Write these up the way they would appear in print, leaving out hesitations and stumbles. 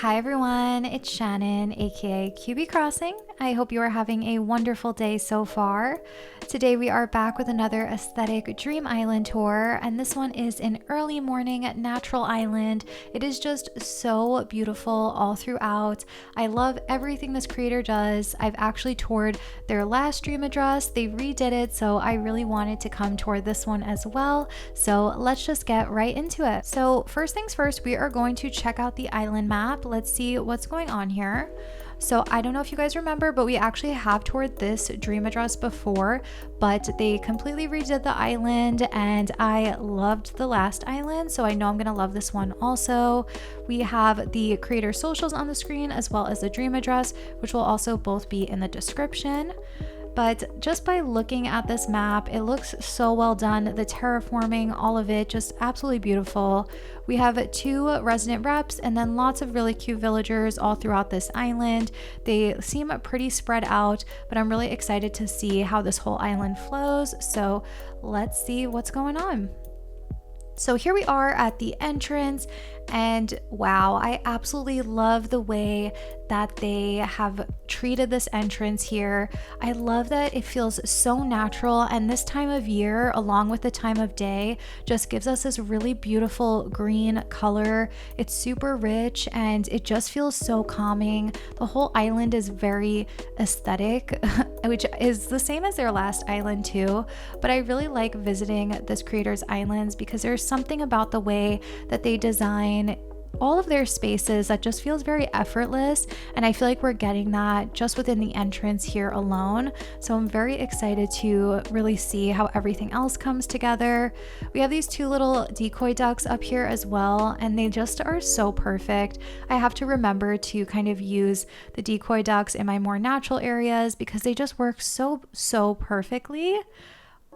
Hi everyone, it's Shannon, aka QB Crossing. I hope you are having a wonderful day so far. Today we are back with another aesthetic dream island tour, and this one is an early morning natural island. It is just so beautiful all throughout. I love everything this creator does. I've actually toured their last dream address. They redid it, so I really wanted to come tour this one as well. So let's just get right into it. So first things first, we are going to check out the island map. Let's see what's going on here. So I don't know if you guys remember, but we actually have toured this dream address before, but they completely redid the island and I loved the last island, so I know I'm gonna love this one also. We have the creator socials on the screen as well as the dream address, which will also both be in the description. But just by looking at this map, it looks so well done. The terraforming, all of it, just absolutely beautiful. We have 2 resident reps and then lots of really cute villagers all throughout this island. They seem pretty spread out, but I'm really excited to see how this whole island flows. So let's see what's going on. So here we are at the entrance, and wow, I absolutely love the way that they have treated this entrance here. I love that it feels so natural, and this time of year along with the time of day just gives us this really beautiful green color. It's super rich and it just feels so calming. The whole island is very aesthetic, which is the same as their last island too, but I really like visiting this creator's islands because there's something about the way that they design all of their spaces that just feels very effortless, and I feel like we're getting that just within the entrance here alone. So I'm very excited to really see how everything else comes together. We have these 2 little decoy ducks up here as well, and they just are so perfect. I have to remember to kind of use the decoy ducks in my more natural areas because they just work so perfectly.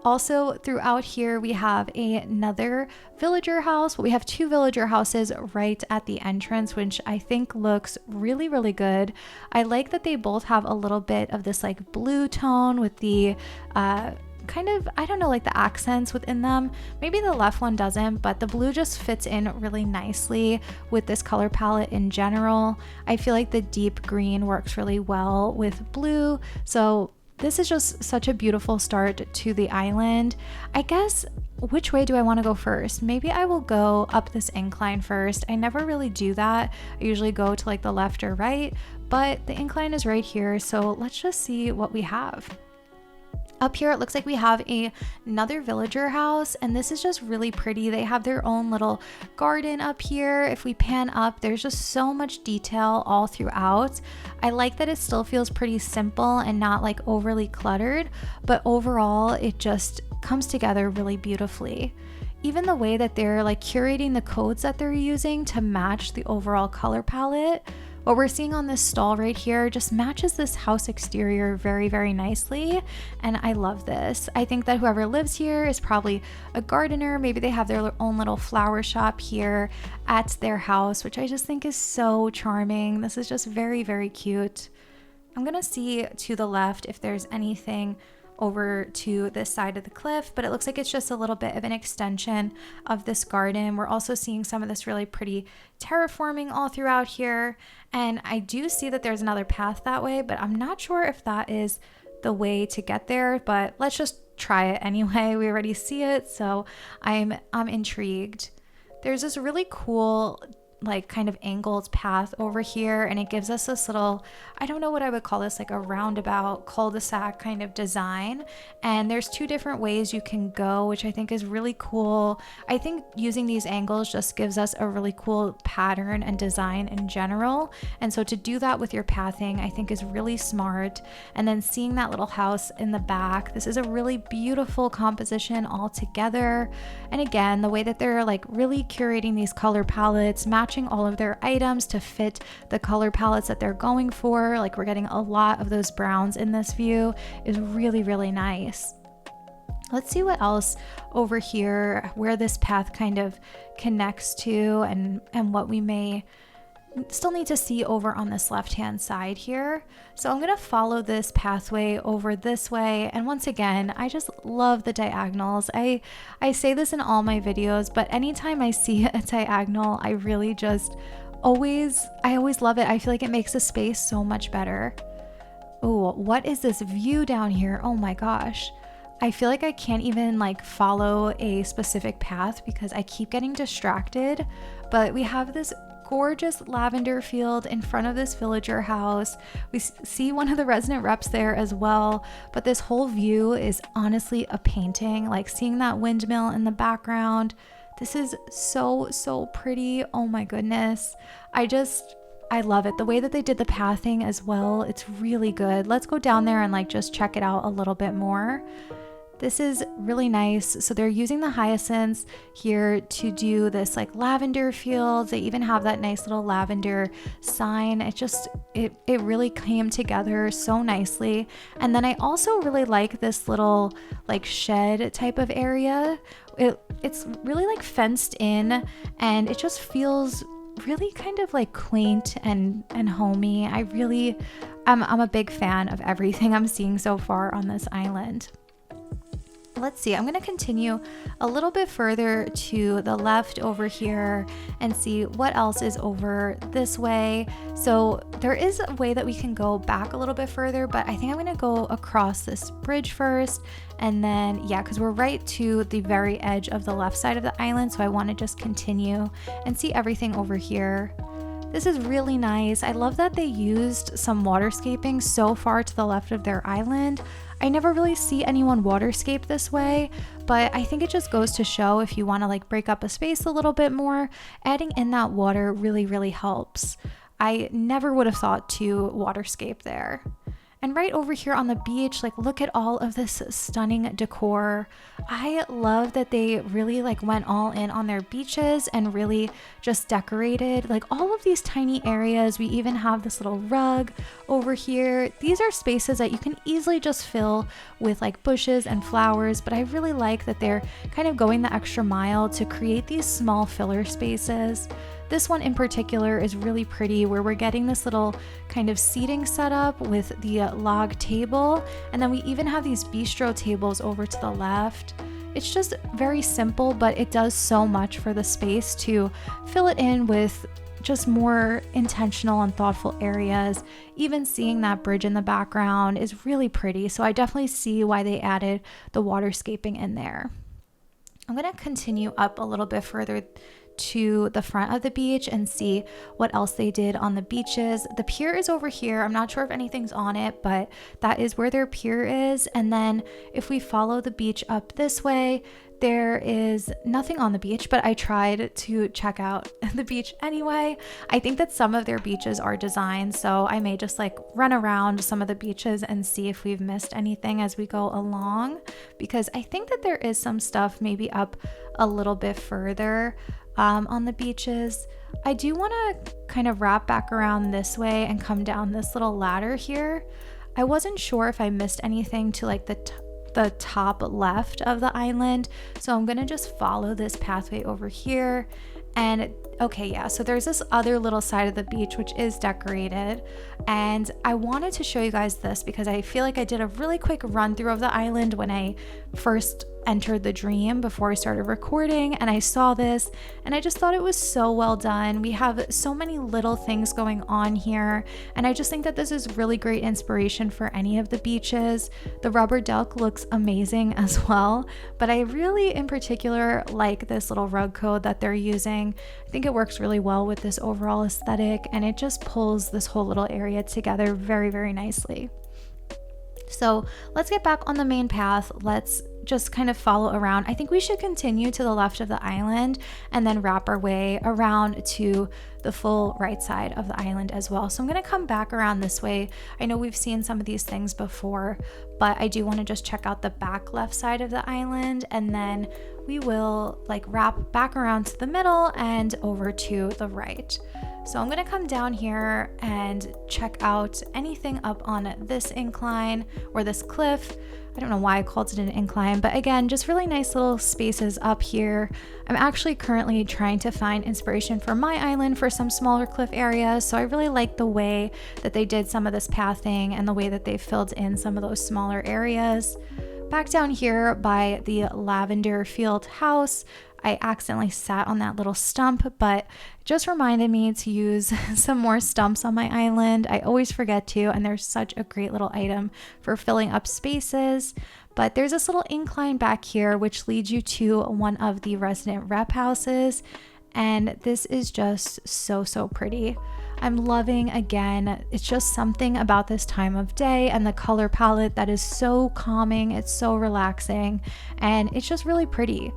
Also throughout here we have another villager house. We have 2 villager houses right at the entrance, which I think looks really good. I like that they both have a little bit of this like blue tone with the kind of, I don't know, like the accents within them. Maybe the left one doesn't, but the blue just fits in really nicely with this color palette in general. I feel like the deep green works really well with blue, so this is just such a beautiful start to the island. I guess, which way do I want to go first? Maybe I will go up this incline first. I never really do that. I usually go to like the left or right, but the incline is right here. So let's just see what we have. Up here, it looks like we have another villager house, and this is just really pretty. They have their own little garden up here. If we pan up, there's just so much detail all throughout. I like that it still feels pretty simple and not like overly cluttered, but overall, it just comes together really beautifully. Even the way that they're like curating the codes that they're using to match the overall color palette. What we're seeing on this stall right here just matches this house exterior very nicely, and I love this. I think that whoever lives here is probably a gardener. Maybe they have their own little flower shop here at their house, which I just think is so charming. This is just very cute. I'm gonna see to the left if there's anything over to this side of the cliff, but it looks like it's just a little bit of an extension of this garden. We're also seeing some of this really pretty terraforming all throughout here, and I do see that there's another path that way, but I'm not sure if that is the way to get there, but let's just try it anyway. We already see it, so I'm intrigued. There's this really cool like kind of angled path over here, and it gives us this little, I don't know what I would call this, like a roundabout cul-de-sac kind of design, and there's 2 different ways you can go, which I think is really cool. I think using these angles just gives us a really cool pattern and design in general, and so to do that with your pathing I think is really smart. And then seeing that little house in the back, this is a really beautiful composition all together, and again the way that they're like really curating these color palettes, matching all of their items to fit the color palettes that they're going for. Like we're getting a lot of those browns in this view is really nice. Let's see what else over here, where this path kind of connects to, and what we may still need to see over on this left hand side here. So I'm gonna follow this pathway over this way, and once again I just love the diagonals. I say this in all my videos, but anytime I see a diagonal I really just I always love it. I feel like it makes the space so much better. Oh, what is this view down here? Oh my gosh. I feel like I can't even like follow a specific path because I keep getting distracted, but we have this gorgeous lavender field in front of this villager house. We see one of the resident reps there as well, but this whole view is honestly a painting. Like seeing that windmill in the background, this is so pretty. Oh my goodness. I love it. The way that they did the pathing as well, it's really good. Let's go down there and like just check it out a little bit more. This is really nice. So they're using the hyacinths here to do this like lavender field. They even have that nice little lavender sign. It really came together so nicely. And then I also really like this little like shed type of area. It's really like fenced in, and it just feels really kind of like quaint and homey. I'm a big fan of everything I'm seeing so far on this island. Let's see, I'm going to continue a little bit further to the left over here and see what else is over this way. So there is a way that we can go back a little bit further, but I think I'm going to go across this bridge first. And then, yeah, because we're right to the very edge of the left side of the island. So I want to just continue and see everything over here. This is really nice. I love that they used some waterscaping so far to the left of their island. I never really see anyone waterscape this way, but I think it just goes to show if you want to like break up a space a little bit more, adding in that water really helps. I never would have thought to waterscape there. And right over here on the beach, like look at all of this stunning decor. I love that they really like went all in on their beaches and really just decorated like all of these tiny areas. We even have this little rug over here. These are spaces that you can easily just fill with like bushes and flowers, but I really like that they're kind of going the extra mile to create these small filler spaces. This one in particular is really pretty, where we're getting this little kind of seating setup with the log table, and then we even have these bistro tables over to the left. It's just very simple, but it does so much for the space to fill it in with just more intentional and thoughtful areas. Even seeing that bridge in the background is really pretty, so I definitely see why they added the waterscaping in there. I'm going to continue up a little bit further to the front of the beach and see what else they did on the beaches. The pier is over here. I'm not sure if anything's on it, but that is where their pier is. And then if we follow the beach up this way, there is nothing on the beach, but I tried to check out the beach anyway. I think that some of their beaches are designed, so I may just like run around some of the beaches and see if we've missed anything as we go along, because I think that there is some stuff maybe up a little bit further on the beaches. I do want to kind of wrap back around this way and come down this little ladder here. I wasn't sure if I missed anything to like the top left of the island, so I'm gonna just follow this pathway over here. And okay, yeah, so there's this other little side of the beach which is decorated, and I wanted to show you guys this because I feel like I did a really quick run through of the island when I first entered the dream before I started recording, and I saw this and I just thought it was so well done. We have so many little things going on here, and I just think that this is really great inspiration for any of the beaches. The rubber duck looks amazing as well, but I really in particular like this little rug code that they're using. I think it works really well with this overall aesthetic, and it just pulls this whole little area together very nicely. So let's get back on the main path. Let's just kind of follow around. I think we should continue to the left of the island and then wrap our way around to the full right side of the island as well. So I'm going to come back around this way. I know we've seen some of these things before, but I do want to just check out the back left side of the island, and then we will like wrap back around to the middle and over to the right. So I'm going to come down here and check out anything up on this incline or this cliff. I don't know why I called it an incline, but again, just really nice little spaces up here. I'm actually currently trying to find inspiration for my island for some smaller cliff areas, so I really like the way that they did some of this pathing and the way that they filled in some of those smaller areas. Back down here by the Lavender field house, I accidentally sat on that little stump, but it just reminded me to use some more stumps on my island. I always forget to, and there's such a great little item for filling up spaces. But there's this little incline back here, which leads you to one of the resident rep houses. And this is just so, so pretty. I'm loving, again, it's just something about this time of day and the color palette that is so calming. It's so relaxing, and it's just really pretty.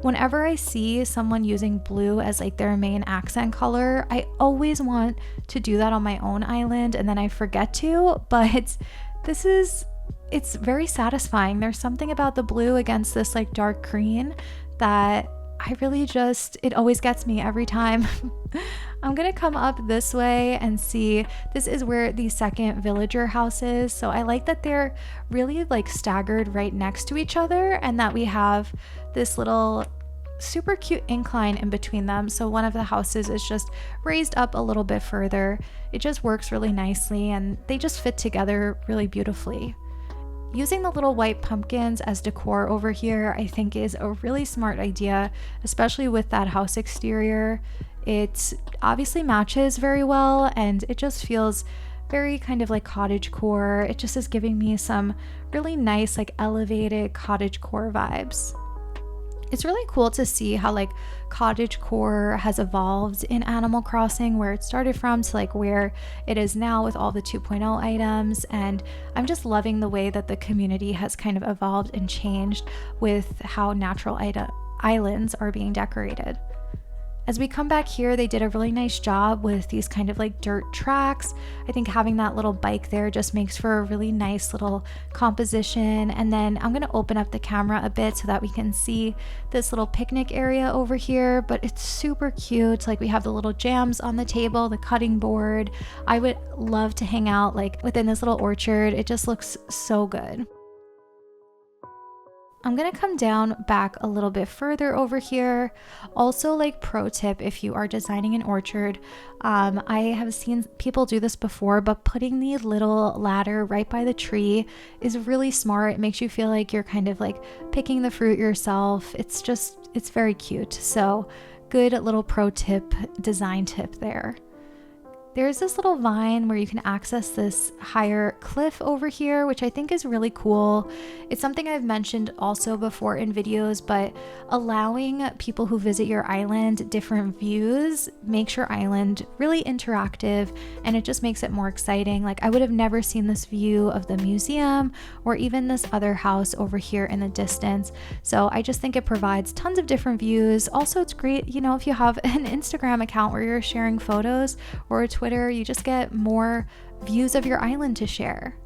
Whenever I see someone using blue as like their main accent color, I always want to do that on my own island, and then I forget to, but it's very satisfying. There's something about the blue against this like dark green that I really it always gets me every time. I'm gonna come up this way and see, this is where the second villager house is. So I like that they're really like staggered right next to each other, and that we have this little super cute incline in between them. So one of the houses is just raised up a little bit further. It just works really nicely, and they just fit together really beautifully. Using the little white pumpkins as decor over here, I think is a really smart idea, especially with that house exterior. It obviously matches very well, and it just feels very kind of like cottagecore. It just is giving me some really nice, like elevated cottagecore vibes. It's really cool to see how like cottagecore has evolved in Animal Crossing, where it started from to like where it is now with all the 2.0 items. And I'm just loving the way that the community has kind of evolved and changed with how natural islands are being decorated. As we come back here, they did a really nice job with these kind of like dirt tracks. I think having that little bike there just makes for a really nice little composition. And then I'm gonna open up the camera a bit so that we can see this little picnic area over here, but it's super cute. Like we have the little jams on the table, the cutting board. I would love to hang out like within this little orchard. It just looks so good. I'm gonna come down back a little bit further over here. Also, like pro tip, if you are designing an orchard, I have seen people do this before, but putting the little ladder right by the tree is really smart. It makes you feel like you're kind of like picking the fruit yourself. It's very cute. So good little pro tip, design tip there. There's this little vine where you can access this higher cliff over here, which I think is really cool. It's something I've mentioned also before in videos, but allowing people who visit your island different views makes your island really interactive, and it just makes it more exciting. Like I would have never seen this view of the museum or even this other house over here in the distance. So I just think it provides tons of different views. Also, it's great, you know, if you have an Instagram account where you're sharing photos, or a Twitter, you just get more views of your island to share.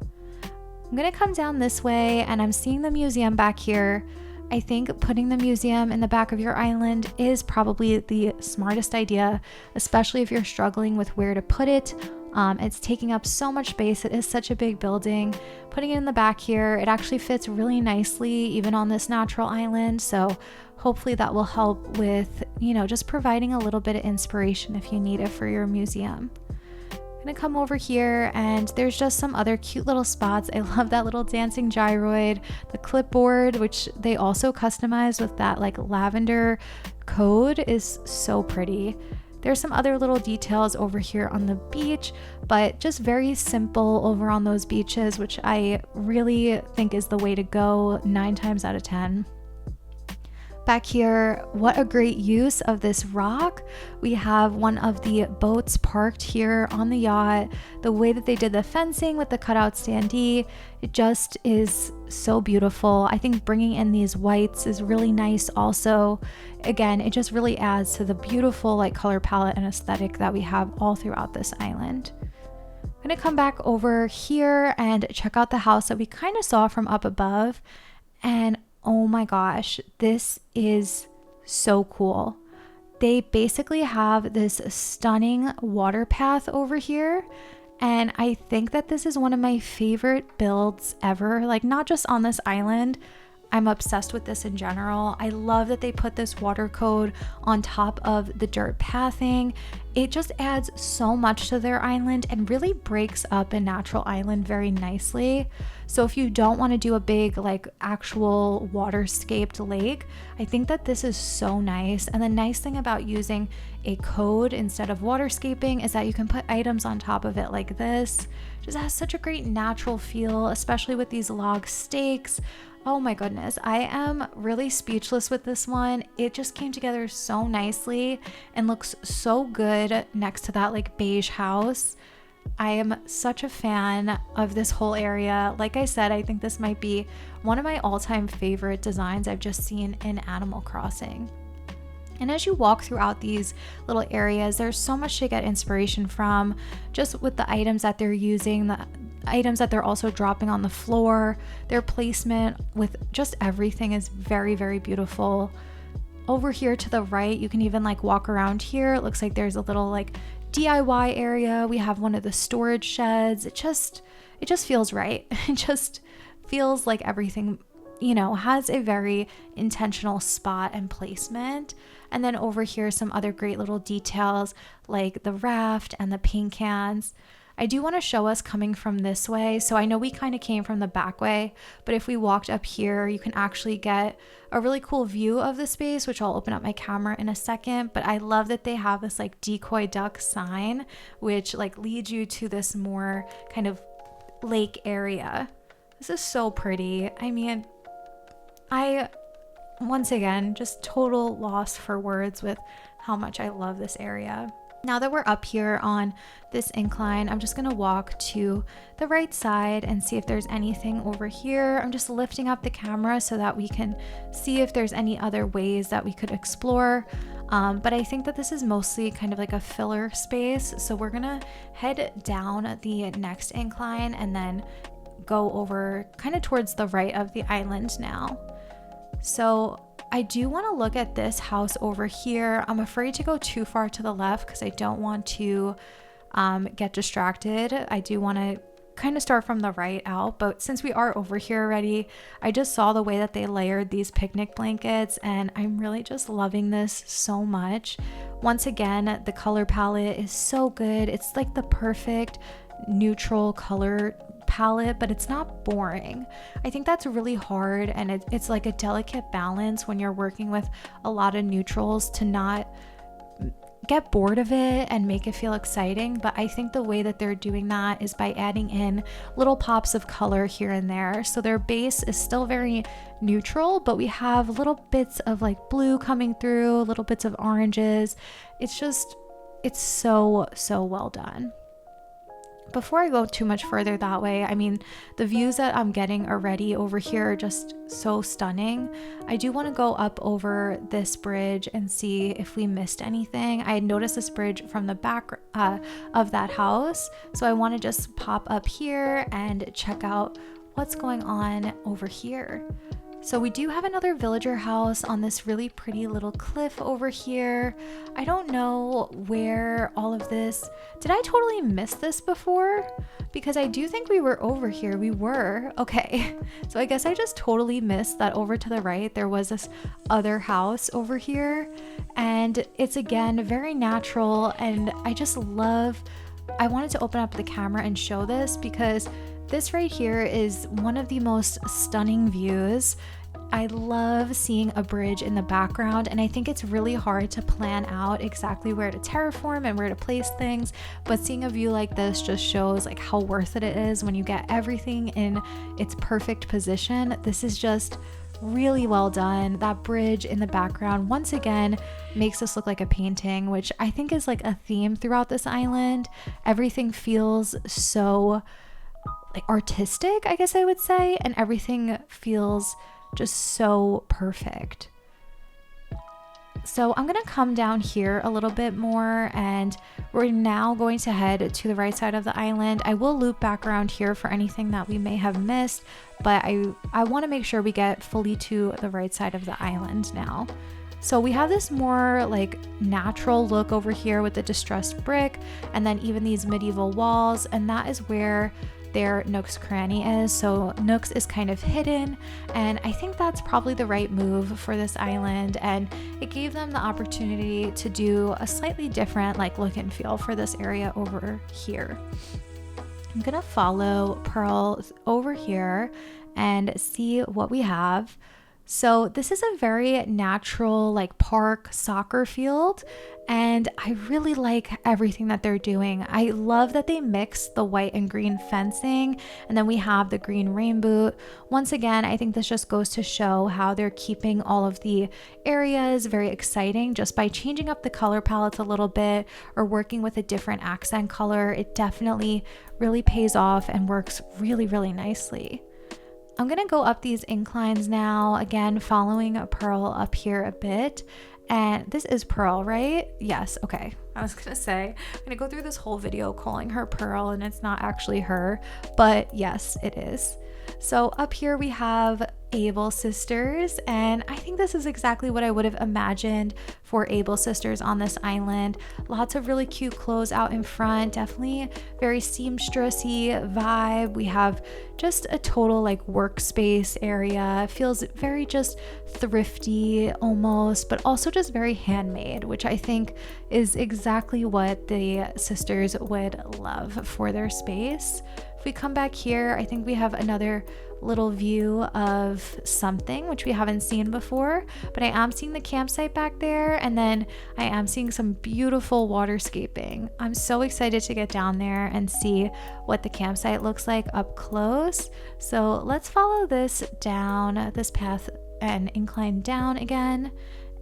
I'm gonna come down this way, and I'm seeing the museum back here. I think putting the museum in the back of your island is probably the smartest idea, especially if you're struggling with where to put it. It's taking up so much space. It is such a big building. Putting it in the back here, it actually fits really nicely even on this natural island. So hopefully that will help with, you know, just providing a little bit of inspiration if you need it for your museum. I'm gonna come over here, and there's just some other cute little spots. I love that little dancing gyroid, the clipboard, which they also customized with that like lavender code, is so pretty. There's some other little details over here on the beach, but just very simple over on those beaches, which I really think is the way to go 9 times out of 10. Back here, what a great use of this rock. We have one of the boats parked here on the yacht. The way that they did the fencing with the cutout standee, it just is so beautiful. I think bringing in these whites is really nice also. Again, it just really adds to the beautiful like color palette and aesthetic that we have all throughout this island. I'm gonna come back over here and check out the house that we kind of saw from up above, and oh my gosh, this is so cool. They basically have this stunning water path over here, and I think that this is one of my favorite builds ever. Like, not just on this island, I'm obsessed with this in general. I love that they put this water code on top of the dirt pathing. It just adds so much to their island and really breaks up a natural island very nicely. So if you don't want to do a big like actual waterscaped lake, I think that this is so nice. And the nice thing about using a code instead of waterscaping is that you can put items on top of it like this. It just has such a great natural feel, especially with these log stakes. Oh my goodness, I am really speechless with this one. It just came together so nicely and looks so good next to that like beige house. I am such a fan of this whole area. Like I said, I think this might be one of my all-time favorite designs I've just seen in Animal Crossing. And as you walk throughout these little areas, there's so much to get inspiration from, just with the items that they're using, the items that they're also dropping on the floor. Their placement with just everything is very, very beautiful. Over here to the right, you can even like walk around here. It looks like there's a little like DIY area. We have one of the storage sheds. It just feels right. It just feels like everything, you know, has a very intentional spot and placement. And then over here, some other great little details like the raft and the paint cans. I do want to show us coming from this way. So I know we kind of came from the back way, but if we walked up here, you can actually get a really cool view of the space, which I'll open up my camera in a second. But I love that they have this like decoy duck sign, which like leads you to this more kind of lake area. This is so pretty. I mean, once again, just total loss for words with how much I love this area. Now that we're up here on this incline, I'm just gonna walk to the right side and see if there's anything over here. I'm just lifting up the camera so that we can see if there's any other ways that we could explore. But I think that this is mostly kind of like a filler space. So we're gonna head down the next incline and then go over kind of towards the right of the island now. So I do want to look at this house over here. I'm afraid to go too far to the left because I don't want to get distracted. I do want to kind of start from the right out, but since we are over here already, I just saw the way that they layered these picnic blankets and I'm really just loving this so much. Once again, the color palette is so good. It's like the perfect neutral color palette, but it's not boring. I think that's really hard, and it's like a delicate balance when you're working with a lot of neutrals to not get bored of it and make it feel exciting. But I think the way that they're doing that is by adding in little pops of color here and there. So their base is still very neutral, but we have little bits of like blue coming through, little bits of oranges. It's so well done. Before I go too much further that way, I mean, the views that I'm getting already over here are just so stunning. I do want to go up over this bridge and see if we missed anything. I had noticed this bridge from the back of that house, so I want to just pop up here and check out what's going on over here. So we do have another villager house on this really pretty little cliff over here. I don't know where all of this, did I totally miss this before? Because I do think we were over here. We were, okay. So I guess I just totally missed that over to the right, there was this other house over here. And it's again, very natural. And I just love, I wanted to open up the camera and show this because this right here is one of the most stunning views. I love seeing a bridge in the background, and I think it's really hard to plan out exactly where to terraform and where to place things, but seeing a view like this just shows like how worth it is when you get everything in its perfect position. This is just really well done. That bridge in the background once again makes this look like a painting, which I think is like a theme throughout this island. Everything feels so like artistic, I guess I would say, and everything feels just so perfect. So I'm gonna come down here a little bit more, and we're now going to head to the right side of the island. I will loop back around here for anything that we may have missed, but I want to make sure we get fully to the right side of the island now. So we have this more like natural look over here with the distressed brick and then even these medieval walls, and that is where their Nook's Cranny is. So Nook's is kind of hidden, and I think that's probably the right move for this island, and it gave them the opportunity to do a slightly different like look and feel for this area over here. I'm gonna follow Pearl over here and see what we have. So this is a very natural like park soccer field, and I really like everything that they're doing. I love that they mix the white and green fencing, and then we have the green rain boot. Once again, I think this just goes to show how they're keeping all of the areas very exciting just by changing up the color palettes a little bit or working with a different accent color. It definitely really pays off and works really, really nicely. I'm gonna go up these inclines now, again following Pearl up here a bit. And this is Pearl, right? Yes, okay. I was gonna say, I'm gonna go through this whole video calling her Pearl and it's not actually her, but yes, it is. So up here we have Able Sisters, and I think this is exactly what I would have imagined for Able Sisters on this island. Lots of really cute clothes out in front, definitely very seamstressy vibe. We have just a total like workspace area. It feels very just thrifty almost, but also just very handmade, which I think is exactly what the sisters would love for their space. If we come back here, I think we have another little view of something which we haven't seen before, but I am seeing the campsite back there, and then I am seeing some beautiful waterscaping. I'm so excited to get down there and see what the campsite looks like up close. So let's follow this down this path and incline down again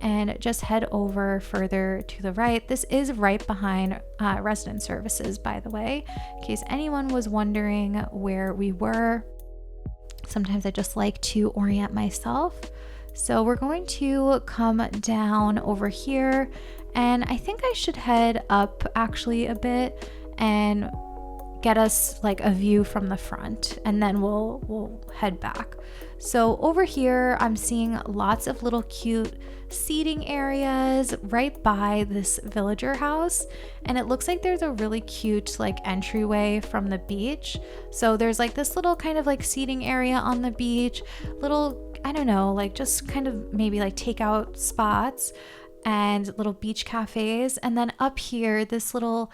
and just head over further to the right. This is right behind resident services, by the way, in case anyone was wondering where we were. Sometimes I just like to orient myself. So we're going to come down over here, and I think I should head up actually a bit and get us like a view from the front, and then we'll head back. So over here I'm seeing lots of little cute seating areas right by this villager house, and it looks like there's a really cute like entryway from the beach. So there's like this little kind of like seating area on the beach, little, I don't know, like just kind of maybe like takeout spots and little beach cafes. And then up here, this little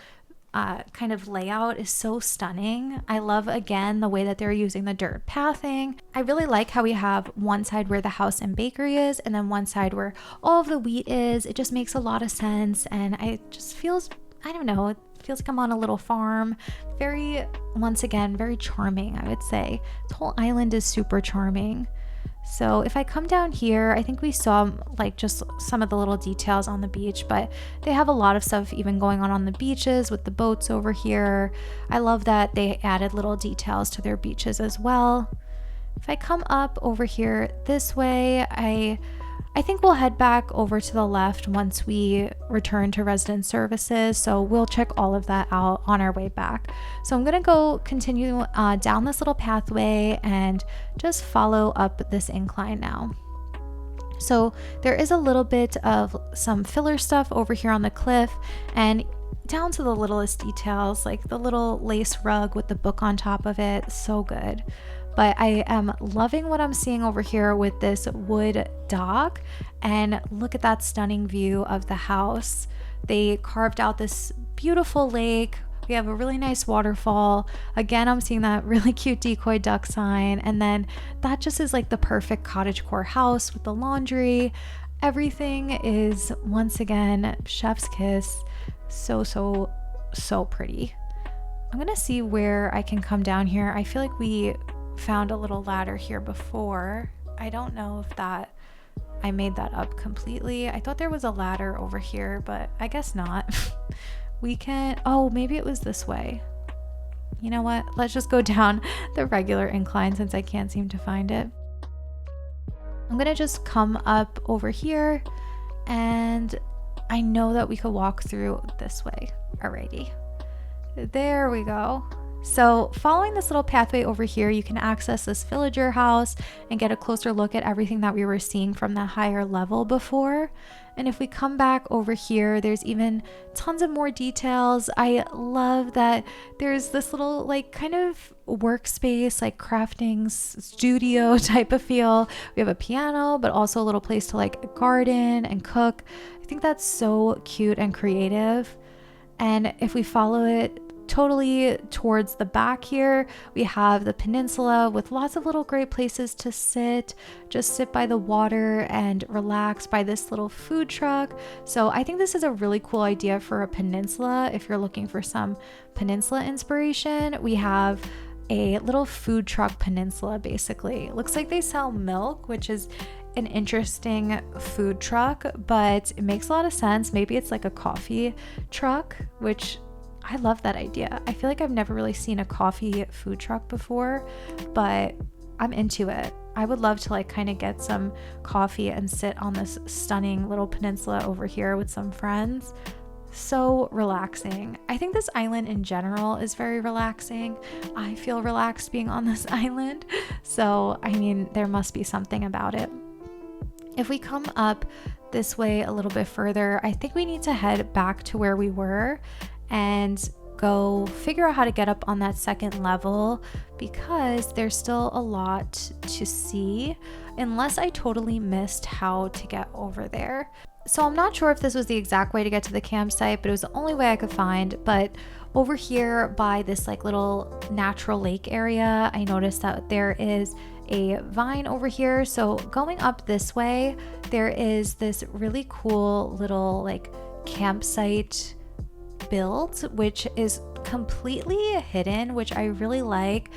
kind of layout is so stunning. I love, again, the way that they're using the dirt pathing. I really like how we have one side where the house and bakery is, and then one side where all of the wheat is. It just makes a lot of sense, and it just feels, I don't know, it feels like I'm on a little farm. Very, once again, very charming, I would say. The whole island is super charming. So if I come down here, I think we saw like just some of the little details on the beach, but they have a lot of stuff even going on the beaches with the boats over here. I love that they added little details to their beaches as well. If I come up over here this way, I think we'll head back over to the left once we return to resident services. So we'll check all of that out on our way back. So I'm gonna go continue down this little pathway and just follow up this incline now. So there is a little bit of some filler stuff over here on the cliff, and down to the littlest details, like the little lace rug with the book on top of it, so good. But I am loving what I'm seeing over here with this wood dock, and look at that stunning view of the house. They carved out this beautiful lake. We have a really nice waterfall. Again, I'm seeing that really cute decoy duck sign, and then that just is like the perfect cottagecore house with the laundry. Everything is, once again, chef's kiss. So pretty. I'm gonna see where I can come down here. I feel like we found a little ladder here before. I don't know if I made that up completely. I thought there was a ladder over here, but I guess not. We can, oh, maybe it was this way. You know what? Let's just go down the regular incline since I can't seem to find it. I'm gonna just come up over here, and I know that we could walk through this way. Alrighty. There we go. So following this little pathway over here, you can access this villager house and get a closer look at everything that we were seeing from the higher level before. And if we come back over here, there's even tons of more details. I love that there's this little like kind of workspace, like crafting studio type of feel. We have a piano, but also a little place to like garden and cook. I think that's so cute and creative. And if we follow it totally towards the back here, we have the peninsula with lots of little great places to just sit by the water and relax by this little food truck. So I think this is a really cool idea for a peninsula. If you're looking for some peninsula inspiration, we have a little food truck peninsula. Basically, it looks like they sell milk, which is an interesting food truck, but it makes a lot of sense. Maybe it's like a coffee truck, which I love that idea. I feel like I've never really seen a coffee food truck before, but I'm into it. I would love to like kind of get some coffee and sit on this stunning little peninsula over here with some friends. So relaxing. I think this island in general is very relaxing. I feel relaxed being on this island. So, I mean, there must be something about it. If we come up this way a little bit further, I think we need to head back to where we were and go figure out how to get up on that second level, because there's still a lot to see, unless I totally missed how to get over there. So I'm not sure if this was the exact way to get to the campsite, but it was the only way I could find. But over here by this like little natural lake area, I noticed that there is a vine over here. So going up this way, there is this really cool little like campsite built, which is completely hidden, which I really like.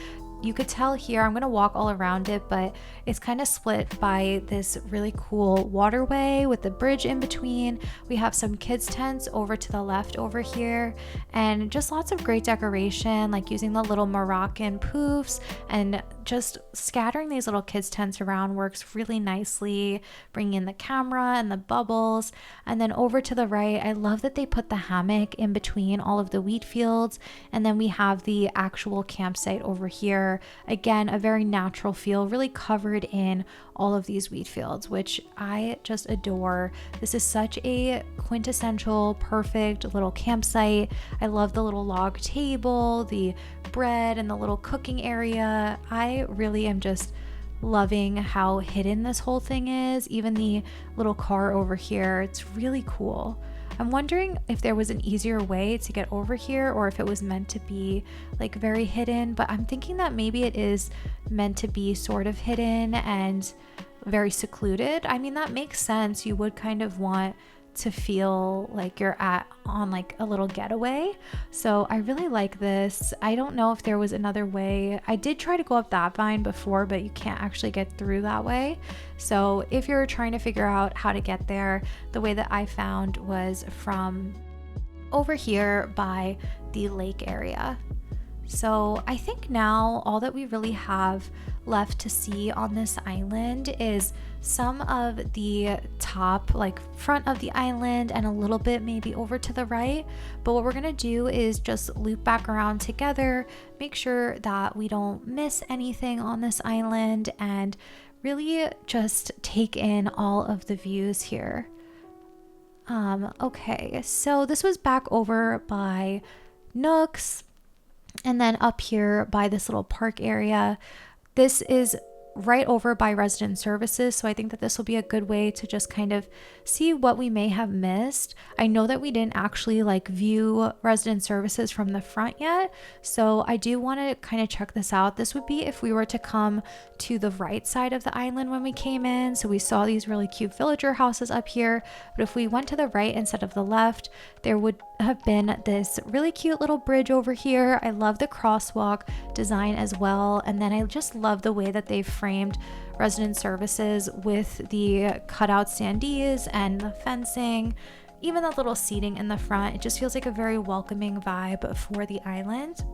You could tell here, I'm going to walk all around it, but it's kind of split by this really cool waterway with the bridge in between. We have some kids tents over to the left over here, and just lots of great decoration, like using the little Moroccan poofs, and just scattering these little kids tents around works really nicely, bringing in the camera and the bubbles. And then over to the right, I love that they put the hammock in between all of the wheat fields, and then we have the actual campsite over here. Again, a very natural feel, really covered in all of these wheat fields, which I just adore. This is such a quintessential, perfect little campsite. I love the little log table, the bread, and the little cooking area. I really am just loving how hidden this whole thing is. Even the little car over here, it's really cool. I'm wondering if there was an easier way to get over here, or if it was meant to be like very hidden, but I'm thinking that maybe it is meant to be sort of hidden and very secluded. I mean, that makes sense. You would kind of want to feel like you're on like a little getaway. So I really like this. I don't know if there was another way. I did try to go up that vine before, but you can't actually get through that way. So if you're trying to figure out how to get there, the way that I found was from over here by the lake area. So I think now all that we really have left to see on this island is some of the top, like front of the island, and a little bit maybe over to the right. But what we're gonna do is just loop back around together, make sure that we don't miss anything on this island, and really just take in all of the views here. Okay, so this was back over by Nook's, and then up here by this little park area. This is right over by resident services, so I think that this will be a good way to just kind of see what we may have missed. I know that we didn't actually like view resident services from the front yet, so I do want to kind of check this out. This would be if we were to come to the right side of the island when we came in. So we saw these really cute villager houses up here, but if we went to the right instead of the left, there would have been this really cute little bridge over here. I love the crosswalk design as well, and then I just love the way that they've framed resident services with the cutout standees and the fencing, even the little seating in the front. It just feels like a very welcoming vibe for the island.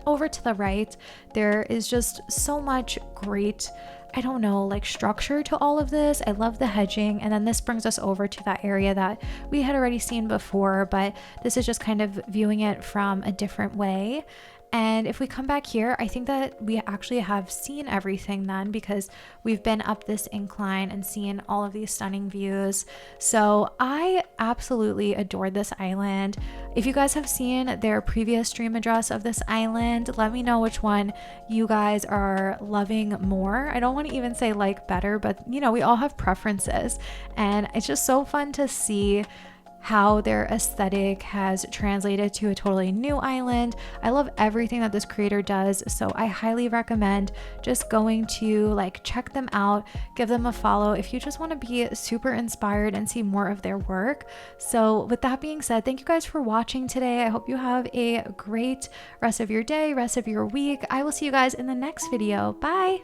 Over to the right, there is just so much great, I don't know, like structure to all of this. I love the hedging. And then this brings us over to that area that we had already seen before, but this is just kind of viewing it from a different way. And if we come back here, I think that we actually have seen everything then, because we've been up this incline and seen all of these stunning views. So I absolutely adored this island. If you guys have seen their previous stream address of this island, let me know which one you guys are loving more. I don't want to even say like better, but you know, we all have preferences, and it's just so fun to see how their aesthetic has translated to a totally new island. I love everything that this creator does, so I highly recommend just going to like check them out, give them a follow if you just want to be super inspired and see more of their work. So with that being said, thank you guys for watching today. I hope you have a great rest of your day, rest of your week. I will see you guys in the next video. Bye.